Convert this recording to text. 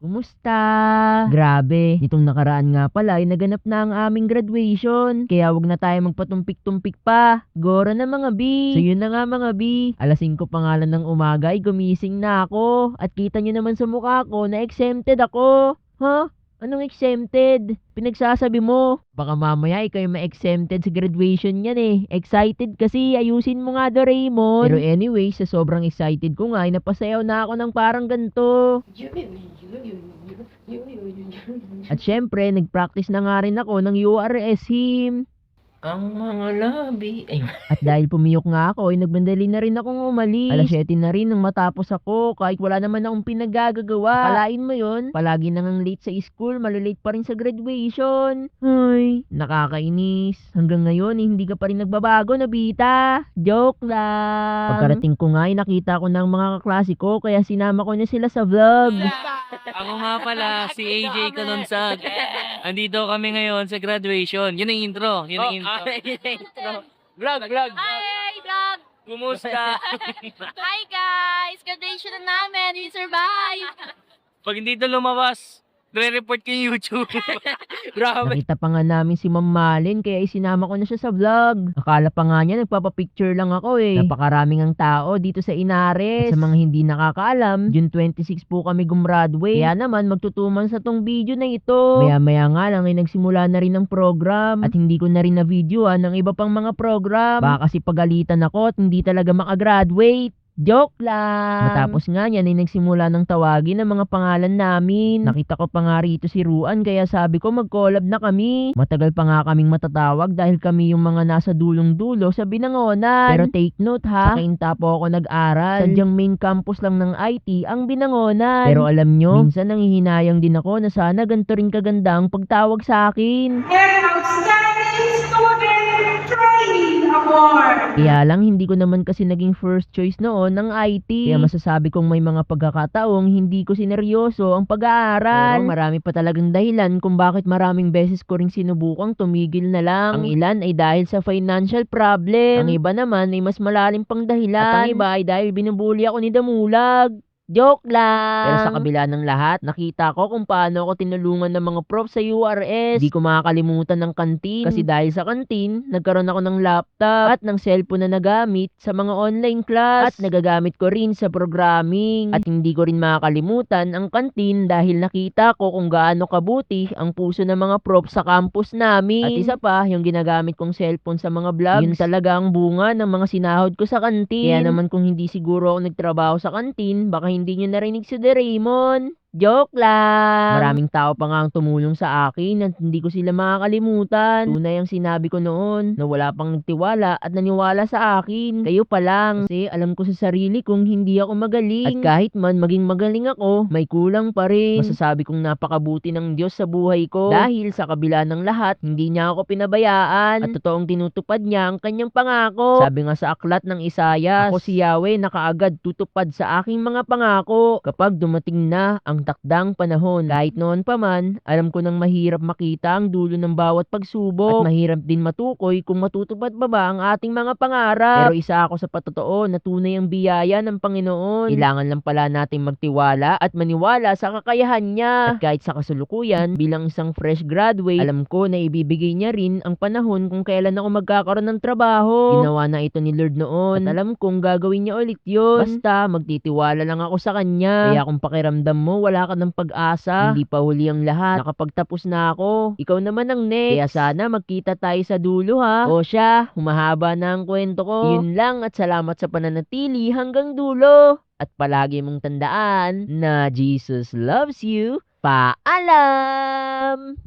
Kumusta? Grabe, nitong nakaraan nga pala ay naganap na ang aming graduation. Kaya wag na tayo magpatumpik-tumpik pa. Gora na mga B. So yun na nga mga B. Alas 5 pa nga lang ng umaga ay gumising na ako. At kita nyo naman sa mukha ko na exempted ako. Huh? Anong exempted? Pinagsasabi mo. Baka mamaya ikaw yung ma-exempted sa graduation yan eh. Excited kasi, ayusin mo nga Doraemon. Pero anyway, sa sobrang excited ko nga, ay napasayaw na ako ng parang ganito. At syempre, nag-practice na nga rin ako ng URS hymn. Ang mga labi. Ay, At dahil pumiyok nga ako, ay nagbandali na rin akong umalis. Alas 7 na rin nang matapos ako, kahit wala naman akong pinagagagawa. Akalain mo yun, palagi nang late sa school, malilate pa rin sa graduation. Ay, nakakainis. Hanggang ngayon, hindi ka pa rin nagbabago, Nobita. Joke lang. Pagkarating ko nga, ay nakita ko ng mga kaklase ko, kaya sinama ko na sila sa vlog. ako nga pala, si AJ Kanunsag. Andito kami ngayon sa graduation. Yun ang intro. Yun ang intro. Vlog. Hi, vlog! Kumusta? Hi, guys! Graduation na namin! We survive! Pag hindi ito lumabas, re-report ko yung YouTube. Grabe. Nakita pa nga namin si Ma'am Malin kaya isinama ko na siya sa vlog. Akala pa nga niya nagpapapicture lang ako eh. Napakaraming ang tao dito sa Inares. At sa mga hindi nakakaalam, June 26 po kami gumraduate. Kaya naman magtutuman sa tong video na ito. Maya-maya nga lang ay nagsimula na rin ang program. At hindi ko na rin na-videoan ng iba pang mga program. Baka kasi pagalitan ako at hindi talaga makagraduate. Joke lang! Matapos nga yan ay nagsimula ng tawagin ang mga pangalan namin. Nakita ko pa nga rito si Ruan kaya sabi ko mag-collab na kami. Matagal pa nga kaming matatawag dahil kami yung mga nasa dulong-dulo sa Binangonan. Pero take note ha, sa Cainta po ako nag-aral. Sadyang main campus lang ng IT ang Binangonan. Pero alam nyo, minsan nangihinayang din ako na sana ganito rin kaganda ang pagtawag sa akin. and Outstanding Student Training Award. Kaya lang hindi ko naman kasi naging first choice noon ng IT. Kaya masasabi kong may mga pagkakataong hindi ko sineryoso ang pag-aaral. Pero marami pa talagang dahilan kung bakit maraming beses ko ring sinubukang tumigil na lang. Ang ilan ay dahil sa financial problem. Ang iba naman ay mas malalim pang dahilan. At ang iba ay dahil binubuli ako ni Damulag. Joke lang! Pero sa kabila ng lahat, nakita ko kung paano ako tinulungan ng mga prof sa URS. Di ko makakalimutan ng kantin. Kasi dahil sa kantin, nagkaroon ako ng laptop at ng cellphone na nagamit sa mga online class. At nagagamit ko rin sa programming. At hindi ko rin makakalimutan ang kantin dahil nakita ko kung gaano kabuti ang puso ng mga prof sa campus namin. At isa pa, yung ginagamit kong cellphone sa mga vlogs, yun talaga ang bunga ng mga sinahod ko sa kantin. Kaya naman kung hindi siguro ako nagtrabaho sa kantin, baka hindi nyo narinig si Doraemon. Joke lang! Maraming tao pa nga ang tumulong sa akin at hindi ko sila makakalimutan. Tunay ang sinabi ko noon na wala pang nagtiwala at naniwala sa akin. Kayo pa lang. Kasi alam ko sa sarili kong hindi ako magaling. At kahit man maging magaling ako, may kulang pa rin. Masasabi kong napakabuti ng Diyos sa buhay ko. Dahil sa kabila ng lahat, hindi niya ako pinabayaan. At totoong tinutupad niya ang kanyang pangako. Sabi nga sa aklat ng Isayas, ako si Yahweh na kaagad tutupad sa aking mga pangako kapag dumating na ang takdang panahon. Kahit noon pa man, alam ko nang mahirap makita ang dulo ng bawat pagsubok at mahirap din matukoy kung matutupad pa ba ang ating mga pangarap. Pero isa ako sa patotoo na tunay ang biyaya ng Panginoon. Kailangan lang pala nating magtiwala at maniwala sa kakayahan niya. At kahit sa kasulukuyan, bilang isang fresh graduate, alam ko na ibibigay niya rin ang panahon kung kailan ako magkakaroon ng trabaho. Ginawa na ito ni Lord noon at alam kong gagawin niya ulit yun. Basta magtitiwala lang ako sa kanya. Kaya kung pakiramdam mo wala ka ng pag-asa, hindi pa huli ang lahat. Nakapagtapos na ako. Ikaw naman ang next. Kaya sana magkita tayo sa dulo ha. O siya, humahaba na ang kwento ko. Yun lang at salamat sa pananatili hanggang dulo. At palagi mong tandaan na Jesus loves you. Paalam!